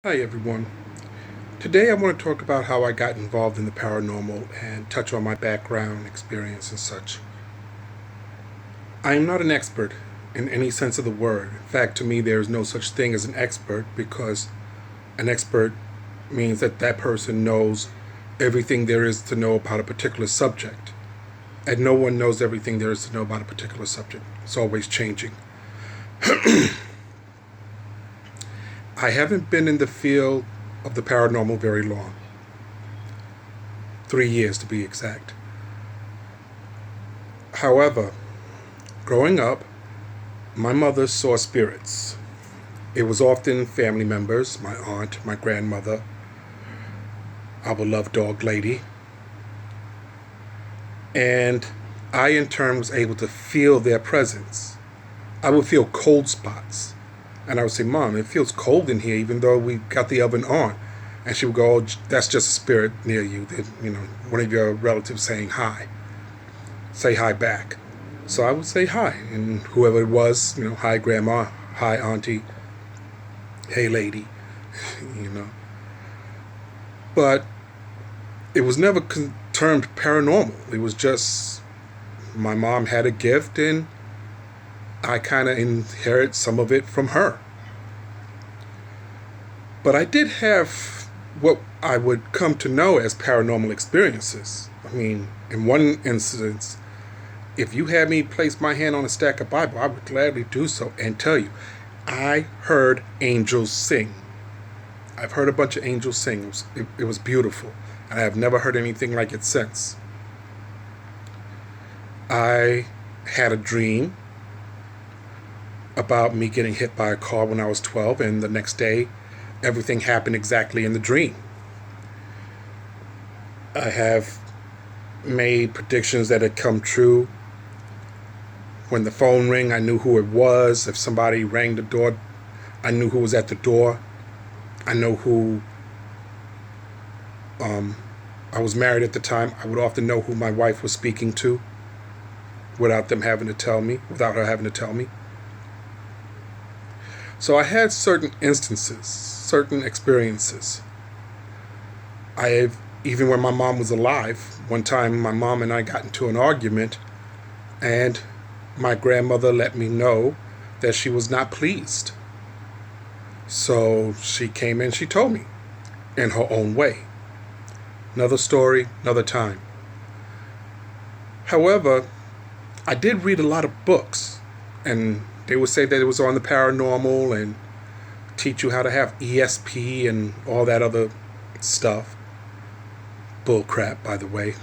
Hi everyone. Today I want to talk about how I got involved in the paranormal and touch on my background, experience, and such. I am not an expert in any sense of the word. In fact, to me, there is no such thing as an expert because an expert means that that person knows everything there is to know about a particular subject. And no one knows everything there is to know about a particular subject. It's always changing. I haven't been in the field of the paranormal very long. 3 years to be exact. However, growing up, my mother saw spirits. It was often family members, my aunt, my grandmother, our beloved dog lady, and I in turn was able to feel their presence. I would feel cold spots, and I would say, "Mom, it feels cold in here, even though we got the oven on." And she would go, "Oh, that's just a spirit near you. That one of your relatives saying hi. Say hi back." So I would say hi, and whoever it was, hi grandma, hi auntie, hey lady, you know. But it was never termed paranormal. It was just my mom had a gift, and I kind of inherit some of it from her. But I did have what I would come to know as paranormal experiences. I mean, in one instance, if you had me place my hand on a stack of Bible, I would gladly do so and tell you, I heard angels sing. I've heard a bunch of angels sing. It was beautiful, and I have never heard anything like it since. I had a dream about me getting hit by a car when I was 12, and the next day, everything happened exactly in the dream. I have made predictions that had come true. When the phone rang, I knew who it was. If somebody rang the door, I knew who was at the door. I know who. I was married at the time. I would often know who my wife was speaking to without them having to tell me, without her having to tell me. So I had certain instances, certain experiences. I have, even when my mom was alive, one time my mom and I got into an argument, and my grandmother let me know that she was not pleased. So she came in, she told me in her own way. Another story, another time. However, I did read a lot of books, and they would say that it was on the paranormal and teach you how to have ESP and all that other stuff. Bull crap, by the way.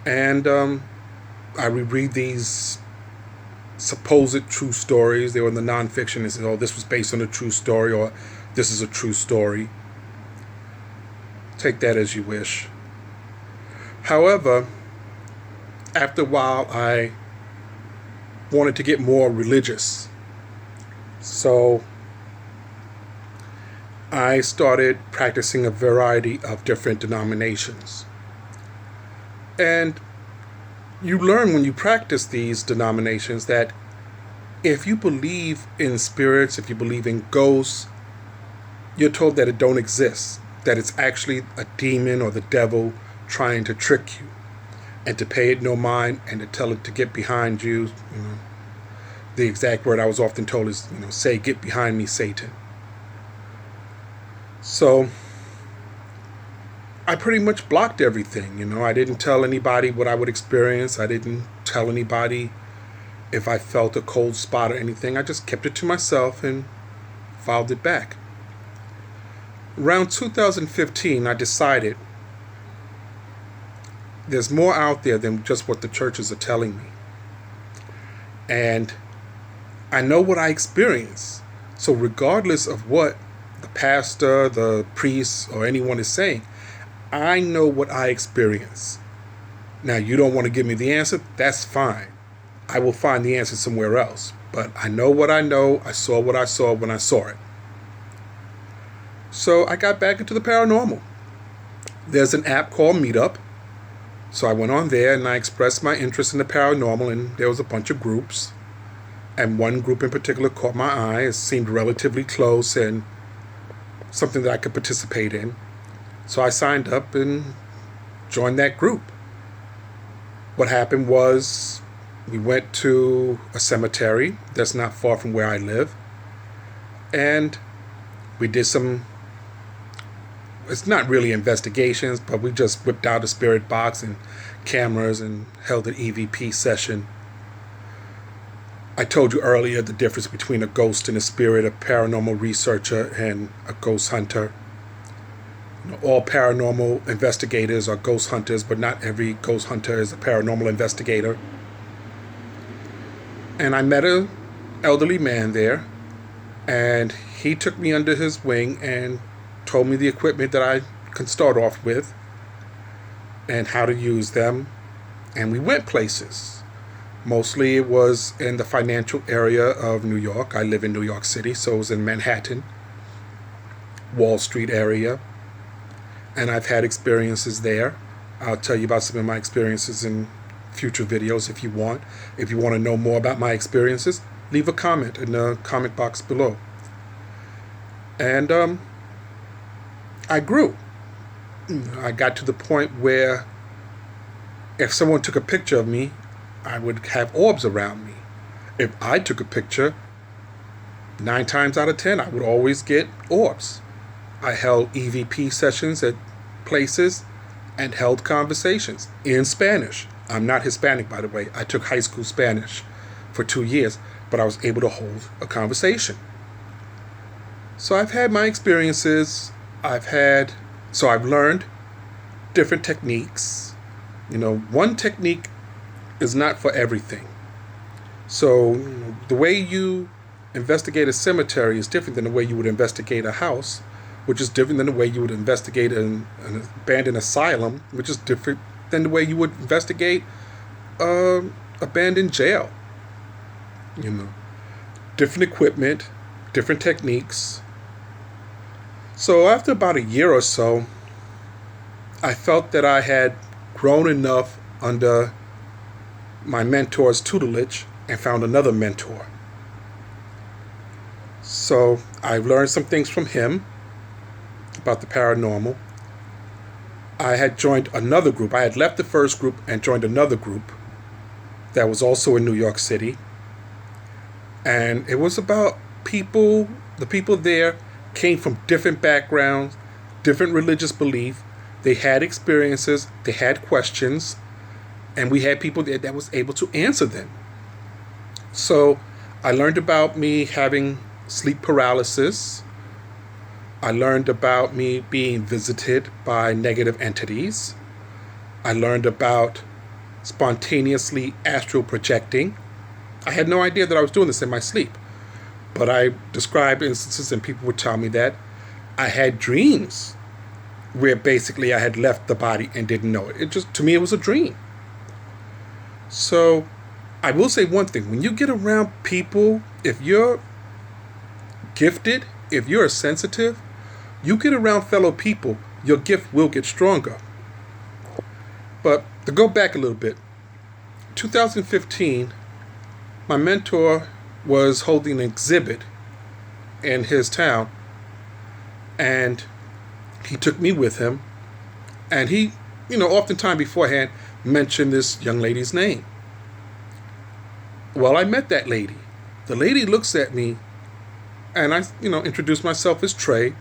And I reread these supposed true stories. They were in the nonfiction and said, "Oh, this was based on a true story," or "This is a true story." Take that as you wish. However, after a while, I wanted to get more religious. So I started practicing a variety of different denominations. And you learn when you practice these denominations that if you believe in spirits, if you believe in ghosts, you're told that it don't exist, that it's actually a demon or the devil trying to trick you, and to pay it no mind and to tell it to get behind you. The exact word I was often told is, say, "Get behind me, Satan." So I pretty much blocked everything. I didn't tell anybody what I would experience. I didn't tell anybody if I felt a cold spot or anything. I just kept it to myself and filed it back. Around 2015, I decided there's more out there than just what the churches are telling me. And I know what I experience. So regardless of what the pastor, the priest, or anyone is saying, I know what I experience. Now, you don't want to give me the answer? That's fine. I will find the answer somewhere else. But I know what I know. I saw what I saw when I saw it. So I got back into the paranormal. There's an app called Meetup. So I went on there and I expressed my interest in the paranormal, and there was a bunch of groups. And one group in particular caught my eye. It seemed relatively close, and something that I could participate in. So I signed up and joined that group. What happened was we went to a cemetery that's not far from where I live, and we did some, it's not really investigations, but we just whipped out a spirit box and cameras and held an EVP session. I told you earlier the difference between a ghost and a spirit, a paranormal researcher and a ghost hunter. All paranormal investigators are ghost hunters, but not every ghost hunter is a paranormal investigator. And I met an elderly man there, and he took me under his wing and told me the equipment that I can start off with and how to use them. And we went places. Mostly it was in the financial area of New York. I live in New York City, so it was in Manhattan, Wall Street area. And I've had experiences there. I'll tell you about some of my experiences in future videos if you want. If you want to know more about my experiences, leave a comment in the comment box below. And I grew. I got to the point where if someone took a picture of me, I would have orbs around me. If I took a picture, 9 times out of 10, I would always get orbs. I held EVP sessions at places and held conversations in Spanish. I'm not Hispanic, by the way. I took high school Spanish for 2 years, but I was able to hold a conversation. So I've had my experiences. I've learned different techniques. One technique is not for everything. So the way you investigate a cemetery is different than the way you would investigate a house, which is different than the way you would investigate an abandoned asylum, which is different than the way you would investigate abandoned jail. Different equipment, different techniques. So after about a year or so, I felt that I had grown enough under my mentor's tutelage and found another mentor. So I learned some things from him about the paranormal. I had joined another group. I had left the first group and joined another group that was also in New York City. And it was about people, the people there came from different backgrounds, different religious belief. They had experiences, they had questions, and we had people there that was able to answer them. So I learned about me having sleep paralysis. I learned about me being visited by negative entities. I learned about spontaneously astral projecting. I had no idea that I was doing this in my sleep, but I described instances and people would tell me that I had dreams where basically I had left the body and didn't know it. To me, it was a dream. So I will say one thing. When you get around people, if you're gifted, if you're sensitive, you get around fellow people, your gift will get stronger. But to go back a little bit, 2015, my mentor was holding an exhibit in his town, and he took me with him, and he, oftentimes beforehand mentioned this young lady's name. Well, I met that lady. The lady looks at me, and I, introduced myself as Trey,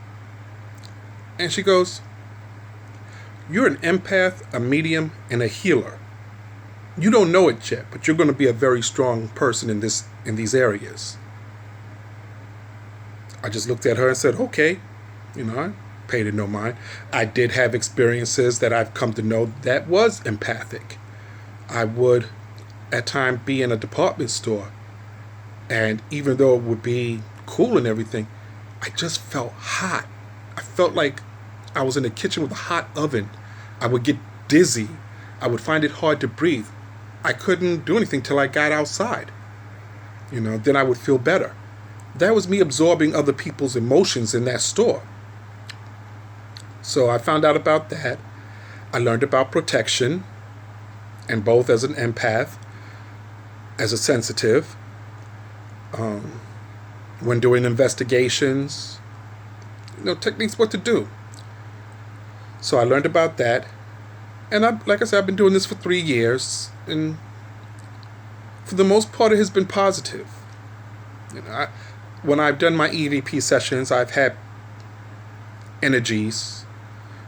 and she goes, "You're an empath, a medium, and a healer. You don't know it yet, but you're going to be a very strong person in these areas." I just looked at her and said, "Okay." I paid it no mind. I did have experiences that I've come to know that was empathic. I would at times be in a department store, and even though it would be cool and everything, I just felt hot. I felt like I was in the kitchen with a hot oven. I would get dizzy. I would find it hard to breathe. I couldn't do anything till I got outside. Then I would feel better. That was me absorbing other people's emotions in that store. So I found out about that. I learned about protection, and both as an empath, as a sensitive. When doing investigations, techniques what to do. So I learned about that, and like I said, I've been doing this for 3 years, and for the most part, it has been positive. When I've done my EVP sessions, I've had energies.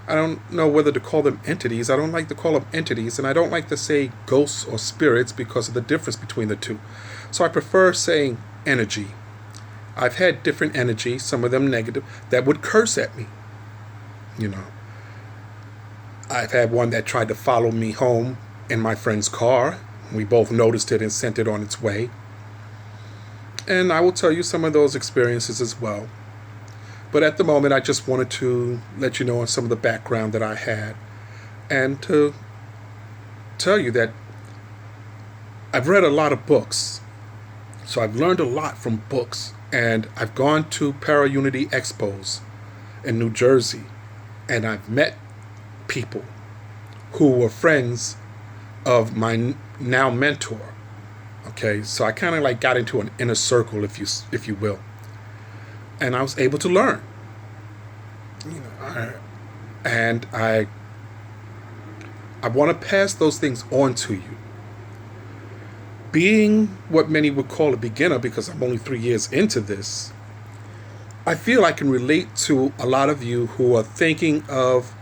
I don't know whether to call them entities. I don't like to call them entities, and I don't like to say ghosts or spirits because of the difference between the two. So I prefer saying energy. I've had different energies, some of them negative, that would curse at me. I've had one that tried to follow me home in my friend's car. We both noticed it and sent it on its way. And I will tell you some of those experiences as well. But at the moment, I just wanted to let you know on some of the background that I had, and to tell you that I've read a lot of books. So I've learned a lot from books. And I've gone to Paraunity Expos in New Jersey. And I've met people who were friends of my now mentor. Okay, so I kind of like got into an inner circle, if you will, and I was able to learn. And I want to pass those things on to you. Being what many would call a beginner, because I'm only 3 years into this, I feel I can relate to a lot of you who are thinking of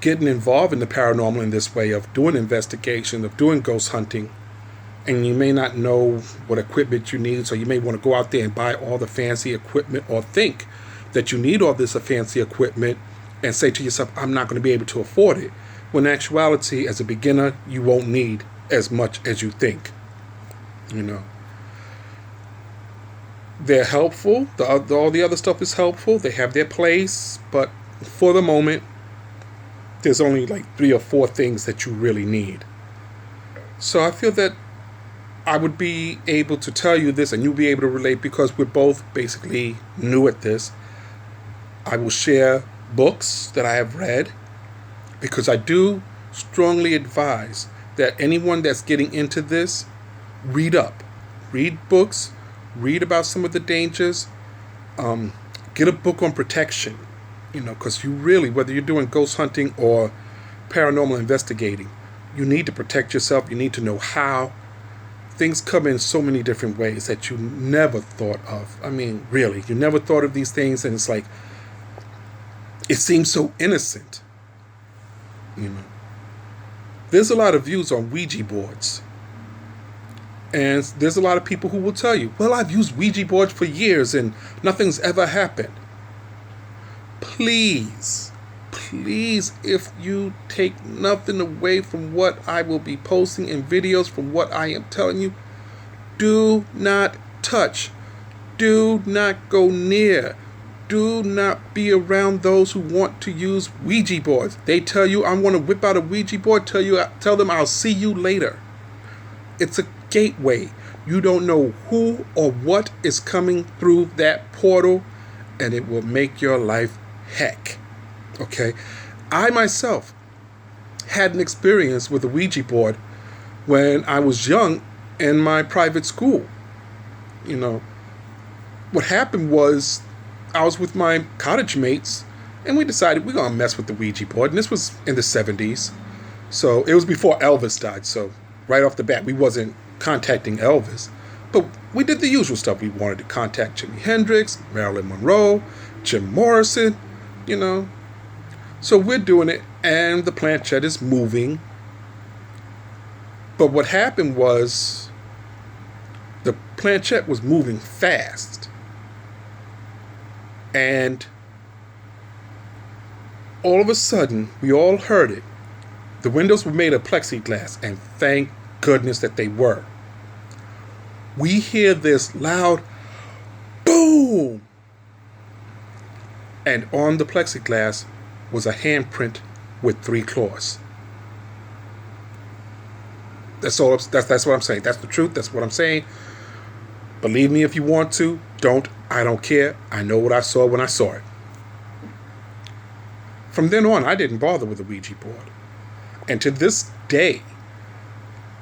getting involved in the paranormal in this way, of doing investigation, of doing ghost hunting, and you may not know what equipment you need, so you may want to go out there and buy all the fancy equipment, or think that you need all this fancy equipment and say to yourself, I'm not going to be able to afford it, when in actuality, as a beginner, you won't need as much as you think. They're helpful. All the other stuff is helpful. They have their place, but for the moment, there's only like 3 or 4 things that you really need. So I feel that I would be able to tell you this and you'll be able to relate, because we're both basically new at this. I will share books that I have read, because I do strongly advise that anyone that's getting into this, read up. Read books, read about some of the dangers, get a book on protection. Because you really, whether you're doing ghost hunting or paranormal investigating, you need to protect yourself. You need to know how. Things come in so many different ways that you never thought of. I mean, really, you never thought of these things, and it's like, it seems so innocent. There's a lot of views on Ouija boards. And there's a lot of people who will tell you, well, I've used Ouija boards for years and nothing's ever happened. Please, if you take nothing away from what I will be posting in videos, from what I am telling you, do not touch. Do not go near. Do not be around those who want to use Ouija boards. They tell you, I want to whip out a Ouija board. Tell them I'll see you later. It's a gateway. You don't know who or what is coming through that portal, and it will make your life heck. Okay? I myself had an experience with a Ouija board when I was young in my private school. What happened was, I was with my cottage mates, and we decided we're going to mess with the Ouija board. And this was in the 70s. So it was before Elvis died. So right off the bat, we wasn't contacting Elvis. But we did the usual stuff. We wanted to contact Jimi Hendrix, Marilyn Monroe, Jim Morrison, So we're doing it, and the planchette is moving. But what happened was, the planchette was moving fast. And all of a sudden, we all heard it. The windows were made of plexiglass, and thank goodness that they were. We hear this loud boom! And on the plexiglass was a handprint with 3 claws. That's all. That's what I'm saying. That's the truth. That's what I'm saying. Believe me if you want to. Don't. I don't care. I know what I saw when I saw it. From then on, I didn't bother with the Ouija board. And to this day,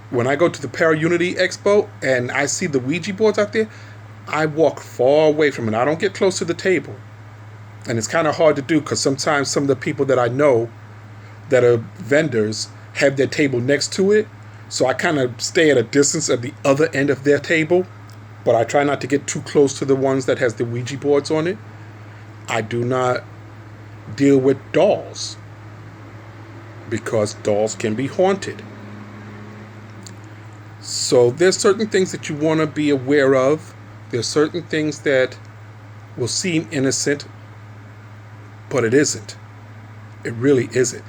when I go to the Paraunity Expo and I see the Ouija boards out there, I walk far away from it. I don't get close to the table. And it's kind of hard to do because sometimes some of the people that I know that are vendors have their table next to it. So I kind of stay at a distance at the other end of their table, but I try not to get too close to the ones that has the Ouija boards on it. I do not deal with dolls because dolls can be haunted. So there's certain things that you want to be aware of. There's certain things that will seem innocent, but it isn't. It really isn't.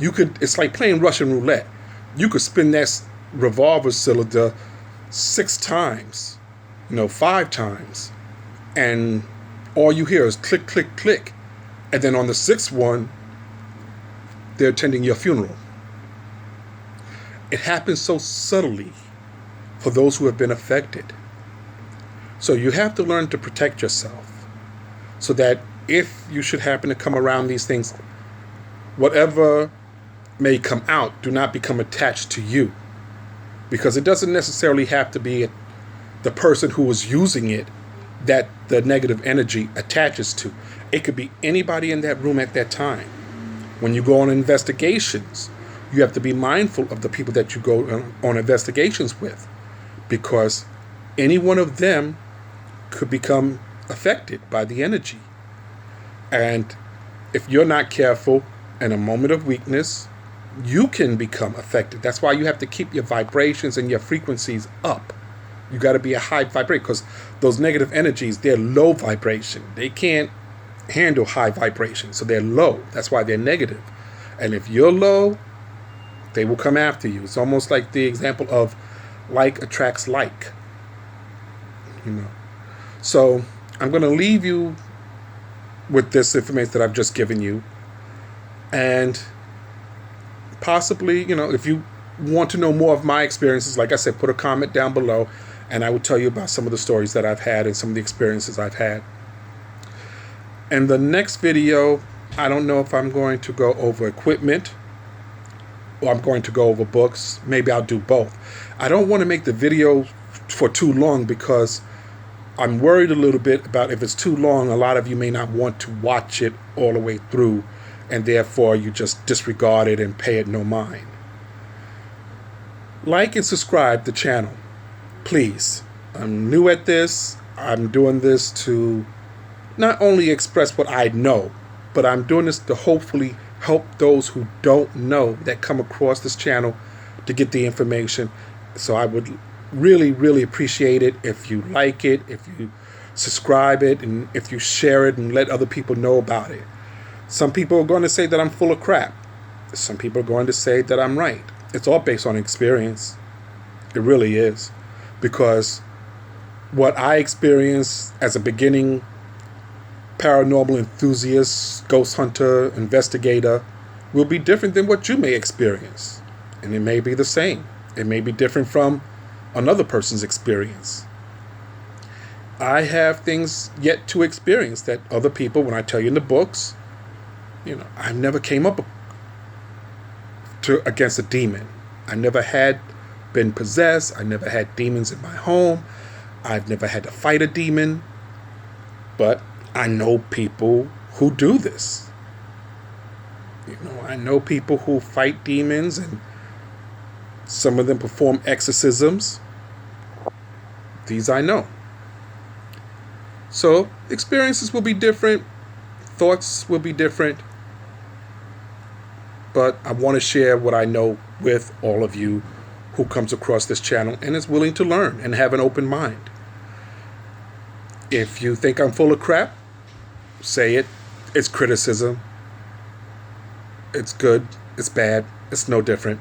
It's like playing Russian roulette. You could spin that revolver cylinder 6 times, 5 times, and all you hear is click, click, click. And then on the 6th one, they're attending your funeral. It happens so subtly for those who have been affected. So you have to learn to protect yourself so that if you should happen to come around these things, whatever may come out, do not become attached to you. Because it doesn't necessarily have to be the person who was using it that the negative energy attaches to. It could be anybody in that room at that time. When you go on investigations, you have to be mindful of the people that you go on investigations with, because any one of them could become affected by the energy. And if you're not careful, in a moment of weakness, you can become affected. That's why you have to keep your vibrations and your frequencies up. You got to be a high vibrator, because those negative energies, they're low vibration. They can't handle high vibration, so they're low. That's why they're negative. And if you're low, they will come after you. It's almost like the example of like attracts like. So I'm going to leave you with this information that I've just given you. And possibly, if you want to know more of my experiences, like I said, put a comment down below, and I will tell you about some of the stories that I've had and some of the experiences I've had. In the next video, I don't know if I'm going to go over equipment or I'm going to go over books. Maybe I'll do both. I don't want to make the video for too long because I'm worried a little bit about if it's too long, a lot of you may not want to watch it all the way through, and therefore you just disregard it and pay it no mind. Like and subscribe to the channel, please. I'm new at this. I'm doing this to not only express what I know, but I'm doing this to hopefully help those who don't know that come across this channel to get the information. So I would really, really appreciate it if you like it, if you subscribe it, and if you share it and let other people know about it. Some people are going to say that I'm full of crap. Some people are going to say that I'm right. It's all based on experience. It really is. Because what I experienced as a beginning paranormal enthusiast, ghost hunter, investigator will be different than what you may experience. And it may be the same. It may be different from another person's experience. I have things yet to experience that other people, when I tell you in the books, I never came up against a demon. I never had been possessed. I never had demons in my home. I've never had to fight a demon. But I know people who do this. I know people who fight demons, and some of them perform exorcisms. These I know. So experiences will be different. Thoughts will be different. But I want to share what I know with all of you who comes across this channel and is willing to learn and have an open mind. If you think I'm full of crap, say it. It's criticism. It's good. It's bad. It's no different.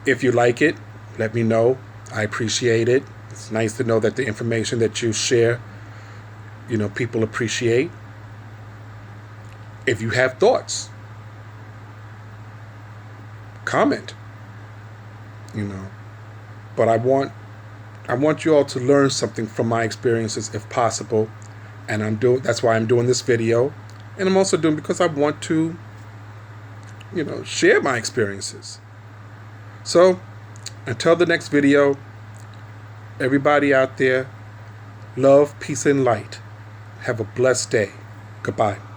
If you like it, let me know. I appreciate it. It's nice to know that the information that you share, people appreciate. If you have thoughts, comment. But I want you all to learn something from my experiences if possible. And that's why I'm doing this video. And I'm also doing it because I want to, share my experiences. So, until the next video, everybody out there, love, peace, and light. Have a blessed day. Goodbye.